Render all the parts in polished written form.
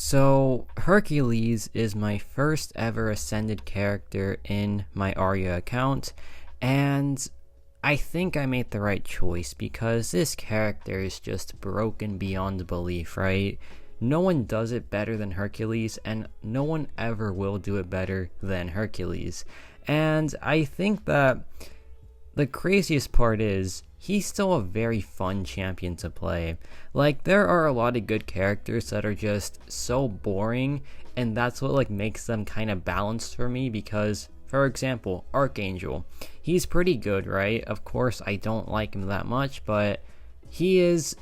So, Hercules is my first ever Ascended character in my Arya account, and I think I made the right choice because this character is just broken beyond belief, right? No one does it better than Hercules, and no one ever will do it better than Hercules. And I think that the craziest part is he's still a very fun champion to play. Like, there are a lot of good characters that are just so boring, and that's what makes them kind of balanced for me because, for example, Archangel. He's pretty good, right? Of course, I don't like him that much, but he is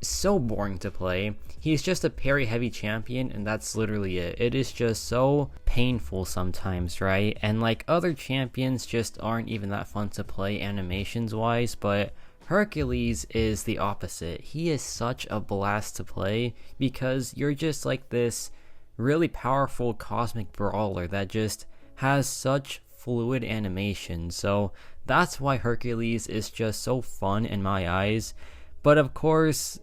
so boring to play. He's just a parry heavy champion, and that's literally it. It is just so painful sometimes, right? And other champions just aren't even that fun to play animations wise, but Hercules is the opposite. He is such a blast to play because you're just this really powerful cosmic brawler that just has such fluid animation. So that's why Hercules is just so fun in my eyes. But of course,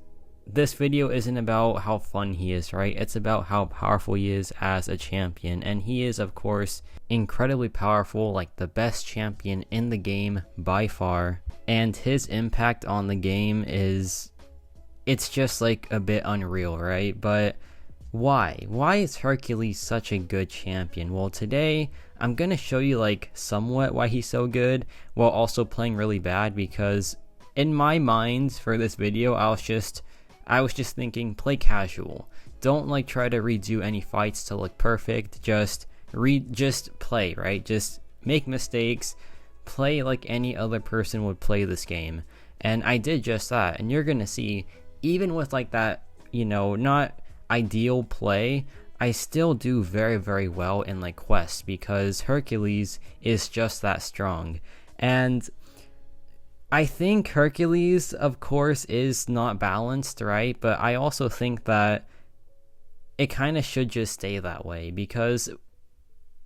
this video isn't about how fun he is, right? It's about how powerful he is as a champion, and he is, of course, incredibly powerful, the best champion in the game by far, and his impact on the game it's just a bit unreal, right? But why is Hercules such a good champion? Well, today I'm gonna show you somewhat why he's so good while also playing really bad, because in my mind for this video I was just thinking, play casual. Don't try to redo any fights to look perfect. Just play, right? Just make mistakes. Play like any other person would play this game. And I did just that. And you're gonna see, even with that, not ideal play, I still do very, very well in quests because Hercules is just that strong. And I think Hercules, of course, is not balanced, right? But I also think that it kind of should just stay that way because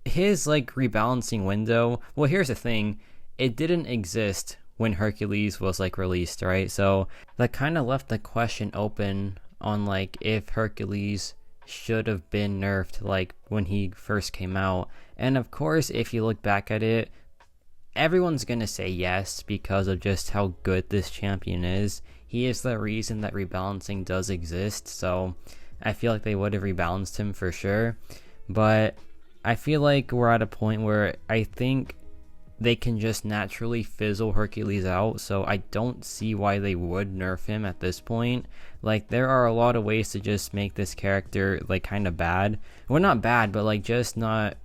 his rebalancing window, well, here's the thing, it didn't exist when Hercules was released, right? So that kind of left the question open on if Hercules should have been nerfed when he first came out. And of course, if you look back at it, everyone's gonna say yes because of just how good this champion is. He is the reason that rebalancing does exist, so I feel they would have rebalanced him for sure. But I feel we're at a point where I think they can just naturally fizzle Hercules out, so I don't see why they would nerf him at this point. There are a lot of ways to just make this character kind of bad. Well, not bad, but just not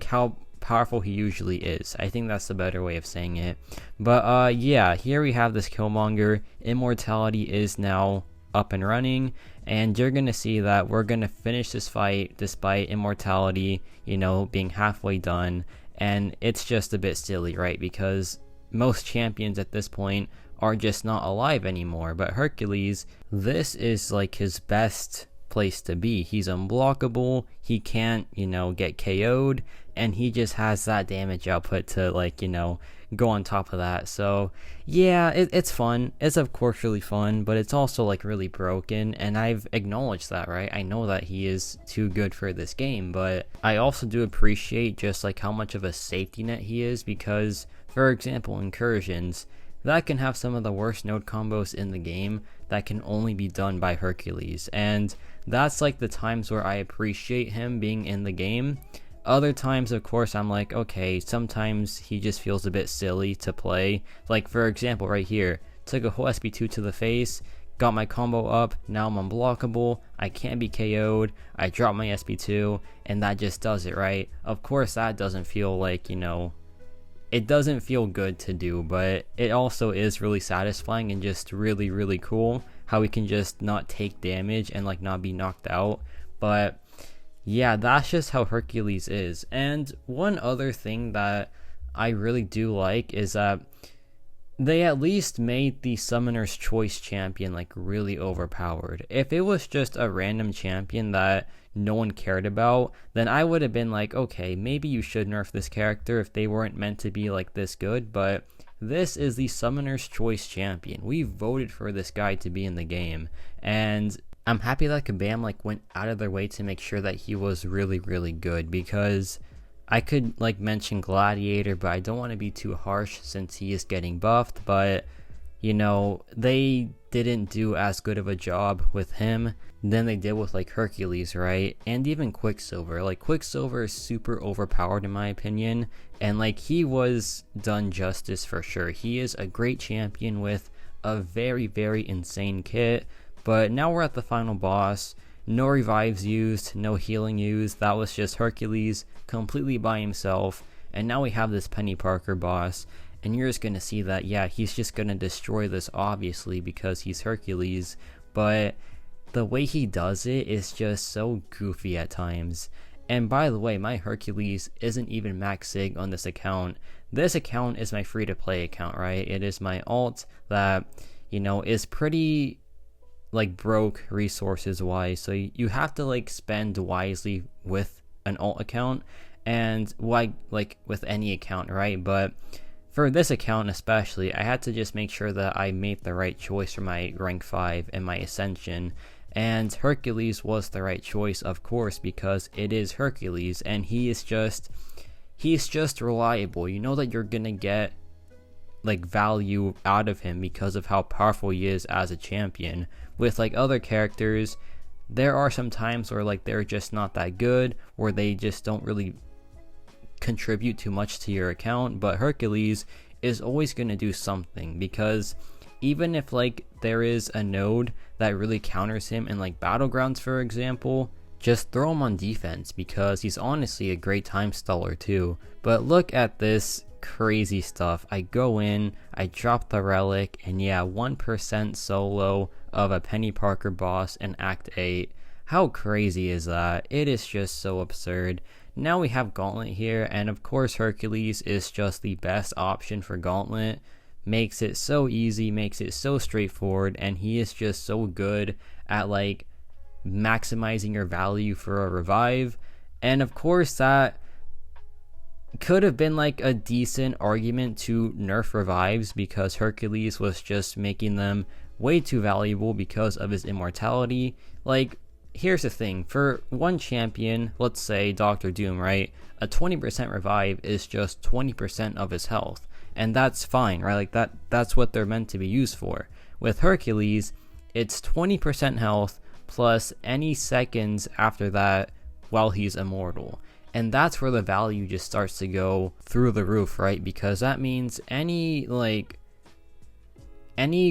how powerful he usually is. I think that's the better way of saying it. But yeah, here we have this Killmonger. Immortality is now up and running, and you're gonna see that we're gonna finish this fight despite Immortality being halfway done. And it's just a bit silly, right? Because most champions at this point are just not alive anymore, but Hercules, this is his best place to be. He's unblockable, he can't get KO'd, and he just has that damage output to go on top of that. So yeah, it's fun. It's of course really fun, but it's also really broken, and I've acknowledged that, right? I know that he is too good for this game, but I also do appreciate just how much of a safety net he is, because for example, incursions that can have some of the worst node combos in the game that can only be done by Hercules, and that's the times where I appreciate him being in the game. Other times, of course, I'm okay, sometimes he just feels a bit silly to play. For example, right here, took a whole SB2 to the face, got my combo up, now I'm unblockable, I can't be KO'd, I drop my SB2, and that just does it, right? Of course, that doesn't feel it doesn't feel good to do, but it also is really satisfying and just really, really cool how we can just not take damage and not be knocked out. But yeah, that's just how Hercules is. And one other thing that I really do like is that they at least made the Summoner's Choice champion really overpowered. If it was just a random champion that no one cared about, then I would have been okay, maybe you should nerf this character if they weren't meant to be this good. But this is the Summoner's Choice champion. We voted for this guy to be in the game, and I'm happy that Kabam like went out of their way to make sure that he was really, really good, because I could like mention Gladiator, but I don't want to be too harsh since he is getting buffed. But you know, they didn't do as good of a job with him than they did with like Hercules, right? And even Quicksilver. Like Quicksilver is super overpowered in my opinion, and like he was done justice for sure. He is a great champion with a very, very insane kit. But now we're at the final boss. No revives used, no healing used. That was just Hercules completely by himself. And now we have this Penny Parker boss. And you're just going to see that, yeah, he's just going to destroy this obviously because he's Hercules. But the way he does it is just so goofy at times. And by the way, my Hercules isn't even max sig on this account. This account is my free to play account, right? It is my alt that, you know, is pretty like broke resources wise, so you have to like spend wisely with an alt account, and like with any account, right? But for this account especially, I had to just make sure that I made the right choice for my rank 5 and my ascension, and Hercules was the right choice, of course, because it is Hercules and he's just reliable. You know that you're gonna get like value out of him because of how powerful he is as a champion. With like other characters, there are some times where like they're just not that good, or they just don't really contribute too much to your account. But Hercules is always going to do something, because even if like there is a node that really counters him in like Battlegrounds, for example, just throw him on defense, because he's honestly a great time staller too. But look at this crazy stuff. I go in, I drop the relic, and yeah, 1% solo of a Penny Parker boss in Act 8. How crazy is that? It is just so absurd. Now we have Gauntlet here, and of course Hercules is just the best option for Gauntlet. Makes it so easy, makes it so straightforward, and he is just so good at like maximizing your value for a revive. And of course that could have been like a decent argument to nerf revives, because Hercules was just making them way too valuable because of his immortality. Like, here's the thing, for one champion, let's say Dr. Doom, right, a 20% revive is just 20% of his health, and that's fine, right? Like that's what they're meant to be used for. With Hercules, it's 20% health plus any seconds after that while he's immortal. And that's where the value just starts to go through the roof, right? Because that means any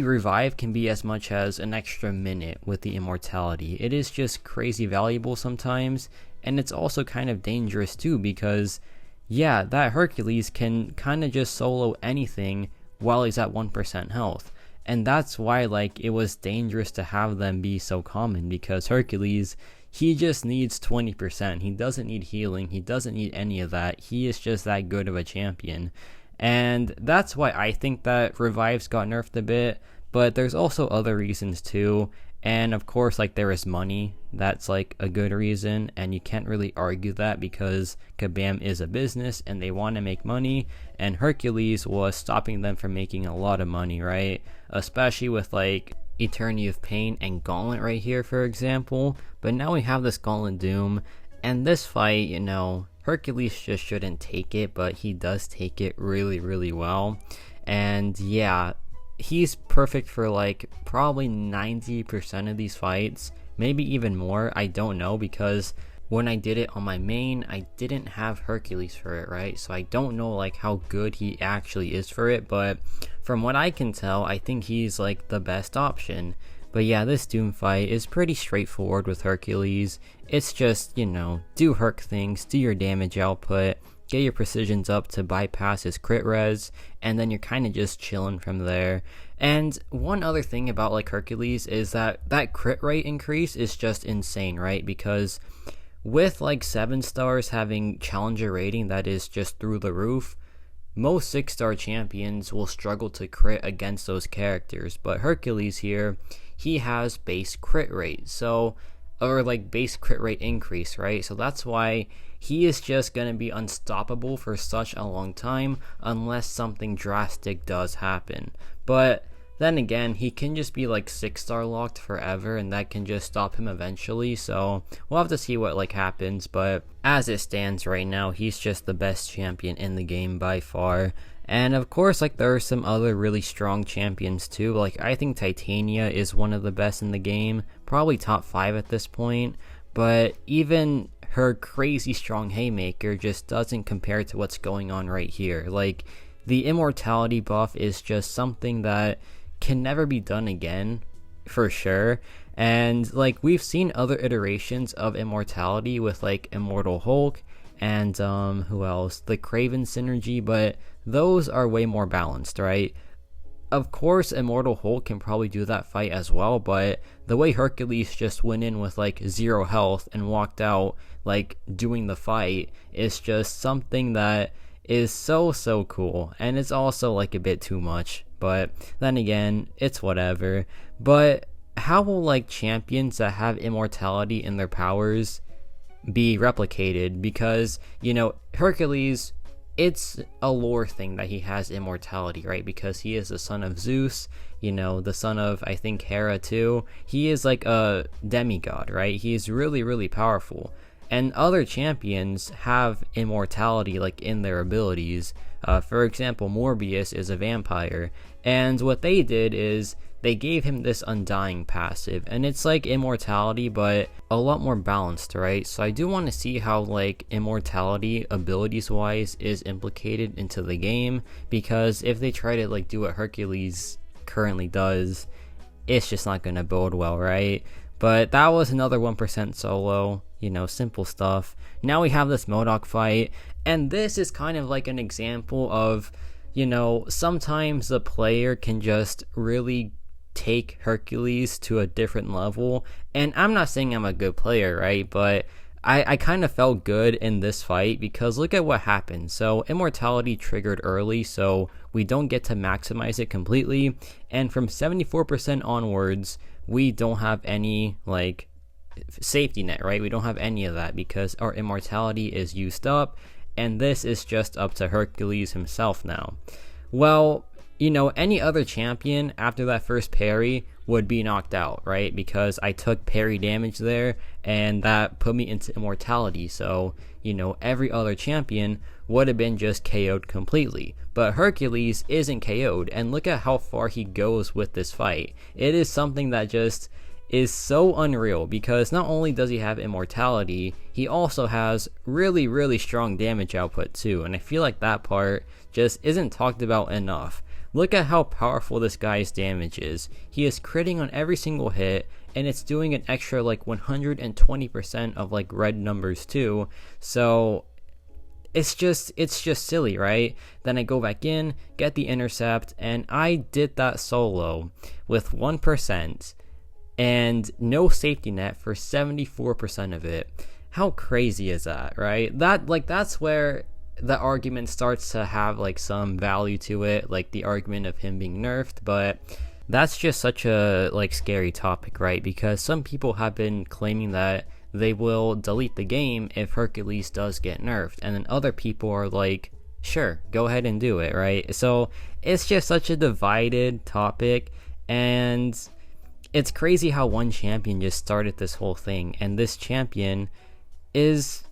revive can be as much as an extra minute with the immortality. It is just crazy valuable sometimes, and it's also kind of dangerous too, because yeah, that Hercules can kind of just solo anything while he's at 1% health. And that's why like it was dangerous to have them be so common, because Hercules, he just needs 20%. He doesn't need healing. He doesn't need any of that. He is just that good of a champion. And that's why I think that revives got nerfed a bit. But there's also other reasons too. And of course, like, there is money. That's like a good reason. And you can't really argue that, because Kabam is a business and they want to make money. And Hercules was stopping them from making a lot of money, right? Especially with like Eternity of Pain and Gauntlet right here, for example. But now we have this Gauntlet Doom, and this fight, you know, Hercules just shouldn't take it, but he does take it really, really well. And yeah, he's perfect for like probably 90% of these fights, maybe even more. I don't know, because when I did it on my main, I didn't have Hercules for it, right? So I don't know like how good he actually is for it, but from what I can tell, I think he's like the best option. But yeah, this Doom fight is pretty straightforward with Hercules. It's just, you know, do Herc things, do your damage output, get your precisions up to bypass his crit res, and then you're kind of just chilling from there. And one other thing about like Hercules is that crit rate increase is just insane, right? Because with like 7 stars having challenger rating that is just through the roof, most 6-star champions will struggle to crit against those characters. But Hercules here, he has base crit rate, so, or like base crit rate increase, right? So that's why he is just going to be unstoppable for such a long time, unless something drastic does happen. But then again, he can just be like 6-star locked forever, and that can just stop him eventually. So we'll have to see what like happens. But as it stands right now, he's just the best champion in the game by far. And of course, like there are some other really strong champions too. Like I think Titania is one of the best in the game, probably top 5 at this point. But even her crazy strong haymaker just doesn't compare to what's going on right here. Like the immortality buff is just something that can never be done again, for sure. And like we've seen other iterations of immortality with like Immortal Hulk and who else, the Kraven synergy, but those are way more balanced, right? Of course Immortal Hulk can probably do that fight as well, but the way Hercules just went in with like 0 health and walked out like doing the fight is just something that is so cool, and it's also like a bit too much, but then again, it's whatever. But how will like champions that have immortality in their powers be replicated? Because, you know, Hercules, it's a lore thing that he has immortality, right? Because he is the son of Zeus, you know, the son of, I think, Hera too. He is like a demigod, right? He is really powerful. And other champions have immortality like in their abilities. For example, Morbius is a vampire, and what they did is they gave him this undying passive, and it's like immortality but a lot more balanced, right? So I do want to see how like immortality abilities wise is implicated into the game, because if they try to like do what Hercules currently does, it's just not going to bode well, right? But that was another 1% solo, you know, simple stuff. Now we have this Mcoc fight, and this is kind of like an example of, you know, sometimes the player can just really take Hercules to a different level. And I'm not saying I'm a good player, right? But I kind of felt good in this fight because look at what happened. So immortality triggered early, so we don't get to maximize it completely. And from 74% onwards, we don't have any like safety net, right? We don't have any of that because our immortality is used up, and this is just up to Hercules himself now. Well, you know, any other champion after that first parry would be knocked out, right? Because I took parry damage there, and that put me into immortality. So, you know, every other champion would have been just KO'd completely. But Hercules isn't KO'd, and look at how far he goes with this fight. It is something that just is so unreal, because not only does he have immortality, he also has really strong damage output too, and I feel like that part just isn't talked about enough. Look at how powerful this guy's damage is. He is critting on every single hit, and it's doing an extra like 120% of like red numbers too. So it's just silly, right? Then I go back in, get the intercept, and I did that solo with 1% and no safety net for 74% of it. How crazy is that, right? That's where the argument starts to have like some value to it, like the argument of him being nerfed. But that's just such a like scary topic, right? Because some people have been claiming that they will delete the game if Hercules does get nerfed, and then other people are like, sure, go ahead and do it, right? So it's just such a divided topic, and it's crazy how one champion just started this whole thing. And this champion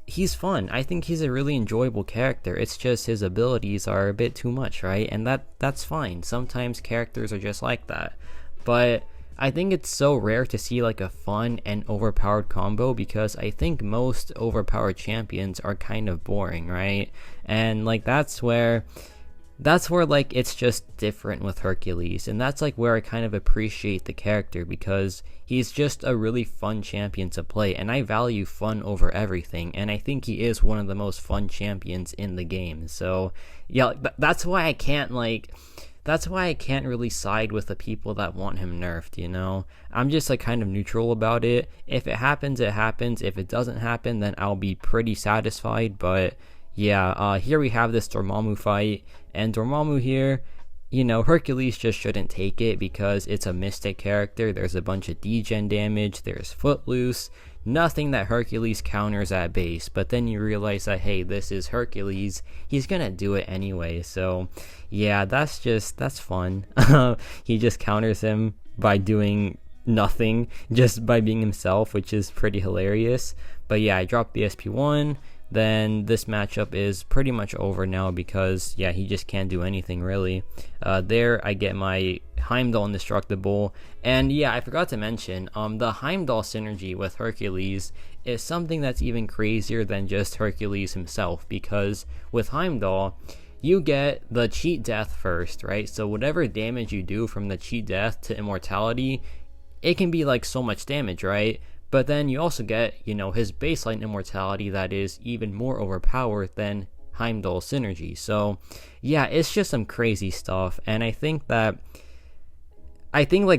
he's fun. I think he's a really enjoyable character. It's just his abilities are a bit too much, right? And that's fine. Sometimes characters are just like that. But I think it's so rare to see like a fun and overpowered combo, because I think most overpowered champions are kind of boring, right? And like that's where like it's just different with Hercules, and that's like where I kind of appreciate the character, because he's just a really fun champion to play, and I value fun over everything, and I think he is one of the most fun champions in the game. So yeah, that's why I can't really side with the people that want him nerfed, you know? I'm just like kind of neutral about it. If it happens, it happens. If it doesn't happen, then I'll be pretty satisfied. But yeah, here we have this Dormammu fight, and Dormammu here, Hercules just shouldn't take it because it's a mystic character. There's a bunch of degen damage, there's Footloose, nothing that Hercules counters at base. But then you realize that, hey, this is Hercules, he's gonna do it anyway. So yeah, that's fun. He just counters him by doing nothing, just by being himself, which is pretty hilarious. But yeah, I dropped the SP1. Then this matchup is pretty much over now because, yeah, he just can't do anything really. There I get my Heimdall indestructible, and yeah, I forgot to mention, the Heimdall synergy with Hercules is something that's even crazier than just Hercules himself, because with Heimdall, you get the cheat death first, right? So whatever damage you do from the cheat death to immortality, it can be like so much damage, right? But then you also get, his baseline immortality that is even more overpowered than Heimdall synergy. So yeah, it's just some crazy stuff. And I think like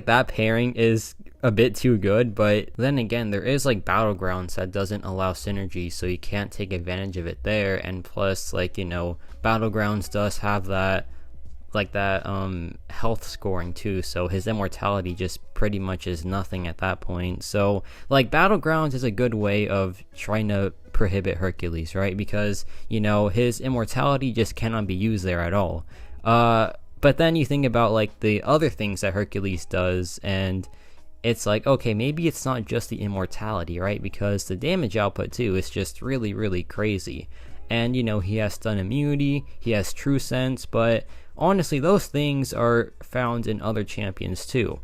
that pairing is a bit too good, but then again, there is like Battlegrounds that doesn't allow synergy, so you can't take advantage of it there. And plus, Battlegrounds does have that health scoring too, so his immortality just pretty much is nothing at that point. So Battlegrounds is a good way of trying to prohibit Hercules, right? Because his immortality just cannot be used there at all. But then you think about the other things that Hercules does, and it's okay, maybe it's not just the immortality, right? Because the damage output too is just really, really crazy. And he has stun immunity, he has true sense, but honestly, those things are found in other champions too.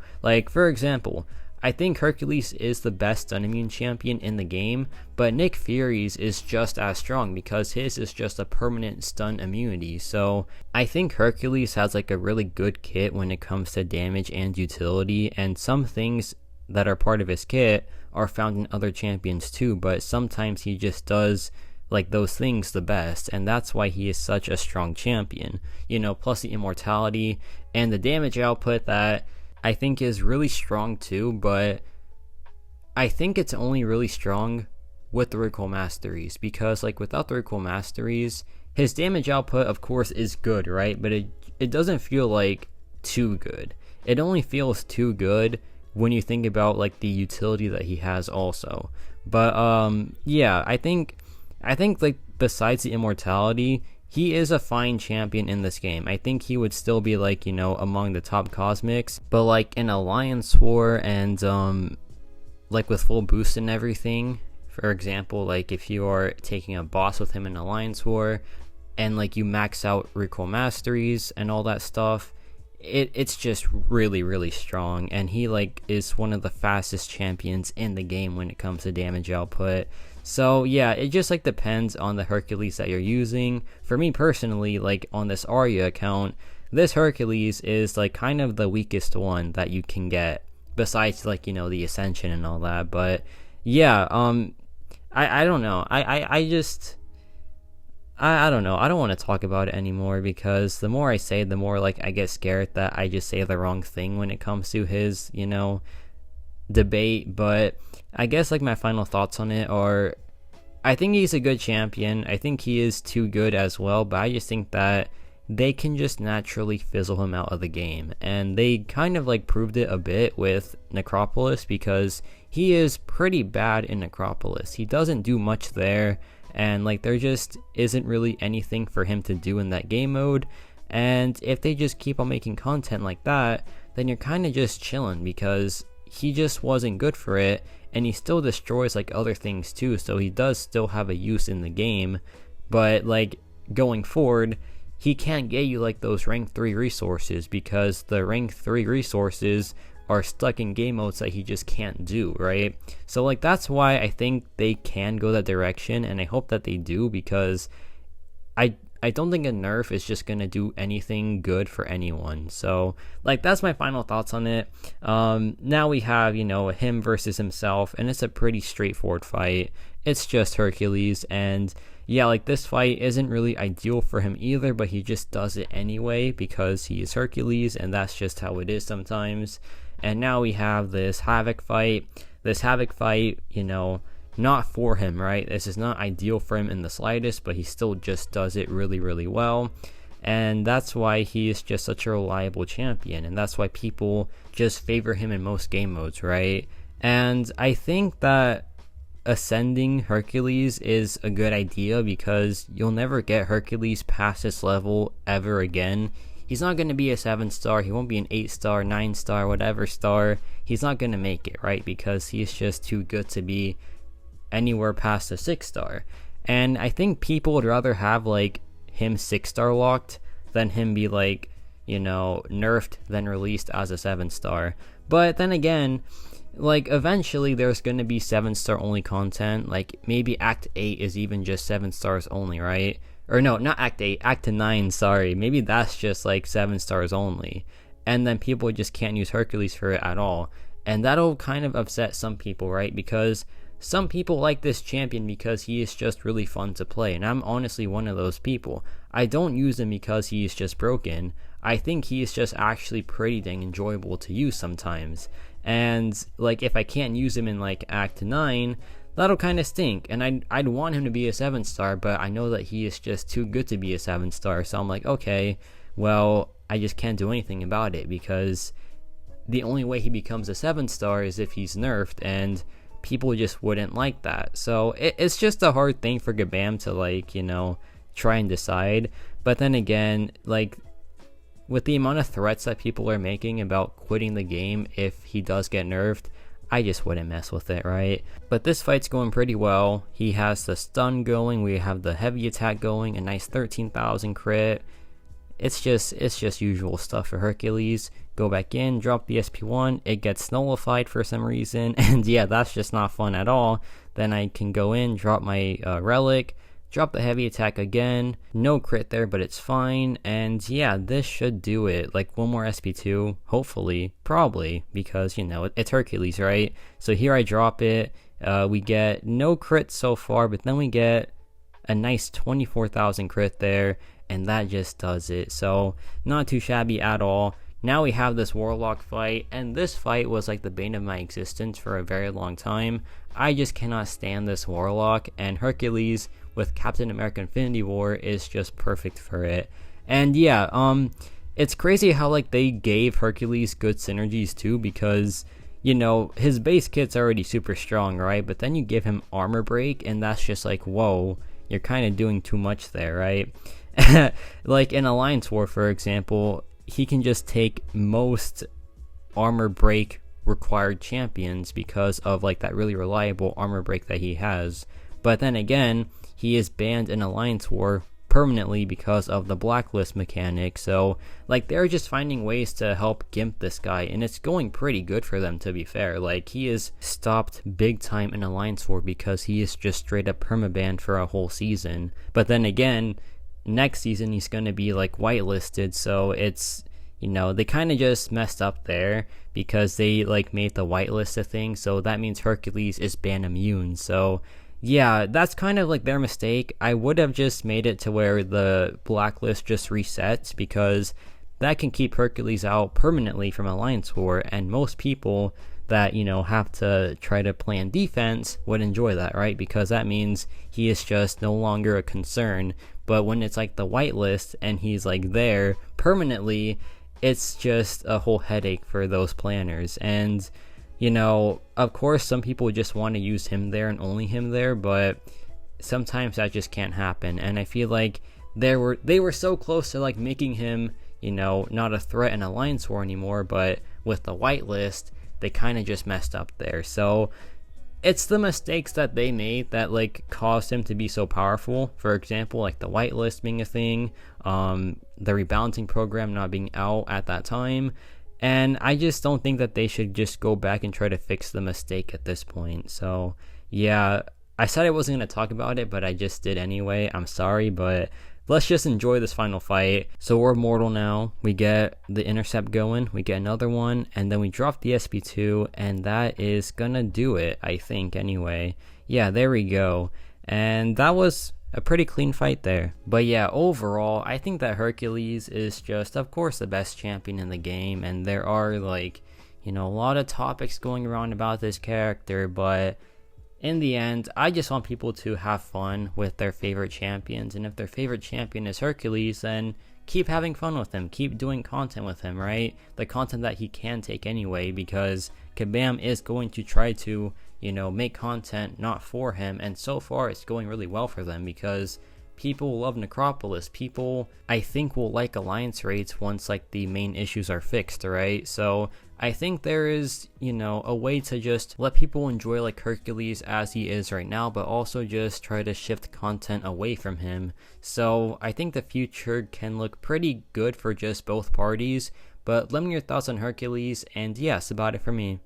For example, I think Hercules is the best stun immune champion in the game, but Nick Fury's is just as strong because his is just a permanent stun immunity. So I think Hercules has a really good kit when it comes to damage and utility, and some things that are part of his kit are found in other champions too, but sometimes he just does those things the best, and that's why he is such a strong champion, plus the immortality and the damage output that I think is really strong too. But I think it's only really strong with the recoil masteries, because without the recoil masteries, his damage output of course is good, right? But it doesn't feel too good. It only feels too good when you think about the utility that he has also. But yeah, I think besides the immortality, he is a fine champion in this game. I think he would still be among the top cosmics, but in Alliance War and with full boost and everything, for example, if you are taking a boss with him in Alliance War and you max out recoil masteries and all that stuff, it's just really, really strong. And he is one of the fastest champions in the game when it comes to damage output. So yeah, it just depends on the Hercules that you're using. For me personally, on this Arya account, this Hercules is kind of the weakest one that you can get, besides the Ascension and all that. But yeah, I don't know. I don't know. I don't want to talk about it anymore, because the more I say, the more I get scared that I just say the wrong thing when it comes to his debate. But I guess my final thoughts on it are, I think he's a good champion. I think he is too good as well, but I just think that they can just naturally fizzle him out of the game, and they kind of proved it a bit with Necropolis, because he is pretty bad in Necropolis. He doesn't do much there, and there just isn't really anything for him to do in that game mode. And if they just keep on making content like that, then you're kind of just chilling, because he just wasn't good for it, and he still destroys other things too, so he does still have a use in the game. But going forward, he can't get you those rank 3 resources, because the rank 3 resources are stuck in game modes that he just can't do, right? So that's why I think they can go that direction, and I hope that they do, because I don't think a nerf is just gonna do anything good for anyone. So that's my final thoughts on it. Now we have him versus himself, and it's a pretty straightforward fight. It's just Hercules, and yeah, this fight isn't really ideal for him either, but he just does it anyway because he is Hercules, and that's just how it is sometimes. And now we have this Havoc fight. Not for him, right? This is not ideal for him in the slightest, but he still just does it really, really well. and that's why he is just such a reliable champion, and that's why people just favor him in most game modes, right? And I think that ascending Hercules is a good idea because you'll never get Hercules past this level ever again. He's not going to be a 7-star, he won't be an 8-star, 9-star, whatever star. He's not going to make it, right? Because he's just too good to be anywhere past a 6-star. And I think people would rather have like him 6-star locked than him be like, nerfed then released as a 7-star. But then again, like eventually there's gonna be 7-star only content. Like maybe Act 8 is even just 7 stars only, right? Or no, not Act 8, Act 9, sorry. Maybe that's just like 7 stars only. And then people just can't use Hercules for it at all. And that'll kind of upset some people, right? Because some people like this champion because he is just really fun to play. And I'm honestly one of those people. I don't use him because he is just broken. I think he is just actually pretty dang enjoyable to use sometimes. And like if I can't use him in like Act 9, that'll kind of stink. And I'd want him to be a 7-star, but I know that he is just too good to be a 7-star. So I'm like, okay, well, I just can't do anything about it because the only way he becomes a 7-star is if he's nerfed, and people just wouldn't like that. So it's just a hard thing for Gabam to like, try and decide. But then again, like with the amount of threats that people are making about quitting the game if he does get nerfed, I just wouldn't mess with it, right? But this fight's going pretty well. He has the stun going, we have the heavy attack going, a nice 13,000 crit. It's just usual stuff for Hercules. Go back in, drop the SP1, it gets nullified for some reason, and yeah, that's just not fun at all. Then I can go in, drop my relic, drop the heavy attack again, no crit there, but it's fine. And yeah, this should do it. Like one more SP2, hopefully, probably, because it's Hercules, right? So here I drop it, we get no crit so far, but then we get a nice 24,000 crit there, and that just does it. So not too shabby at all. Now we have this Warlock fight, and this fight was like the bane of my existence for a very long time. I just cannot stand this Warlock, and Hercules with Captain America Infinity War is just perfect for it. And yeah, it's crazy how like they gave Hercules good synergies too, because his base kit's already super strong, right? But then you give him armor break, and that's just like, whoa, you're kind of doing too much there, right? Like in Alliance War, for example, he can just take most armor break required champions because of like that really reliable armor break that he has. But then again, he is banned in Alliance War permanently because of the blacklist mechanic. So like they're just finding ways to help gimp this guy, and it's going pretty good for them, to be fair. Like he is stopped big time in Alliance War because he is just straight up permabanned for a whole season. But then again, next season he's going to be like whitelisted, so it's they kind of just messed up there because they like made the whitelist a thing, so that means Hercules is ban immune. So yeah, that's kind of like their mistake. I would have just made it to where the blacklist just resets, because that can keep Hercules out permanently from Alliance War, and most people that have to try to plan defense would enjoy that, right? Because that means he is just no longer a concern. But when it's like the whitelist and he's like there permanently, it's just a whole headache for those planners. And of course some people just want to use him there and only him there, but sometimes that just can't happen. And I feel like they were so close to like making him not a threat in Alliance War anymore, but with the whitelist they kind of just messed up there. So it's the mistakes that they made that like caused him to be so powerful. For example, like the whitelist being a thing, the rebalancing program not being out at that time. And I just don't think that they should just go back and try to fix the mistake at this point. So yeah, I said I wasn't going to talk about it, but I just did anyway. I'm sorry, but let's just enjoy this final fight. So we're immortal now. We get the intercept going, we get another one, and then we drop the SP2, and that is gonna do it, I think, anyway. Yeah, there we go. And that was a pretty clean fight there. But yeah, overall, I think that Hercules is just, of course, the best champion in the game, and there are like, a lot of topics going around about this character, but in the end, I just want people to have fun with their favorite champions, and if their favorite champion is Hercules, then keep having fun with him, keep doing content with him, right? The content that he can take anyway, because Kabam is going to try to, make content not for him, and so far it's going really well for them because people love Necropolis. People, I think, will like alliance raids once like the main issues are fixed, right? So I think there is, a way to just let people enjoy like Hercules as he is right now, but also just try to shift content away from him. So I think the future can look pretty good for just both parties. But let me know your thoughts on Hercules, and yeah, that's about it for me.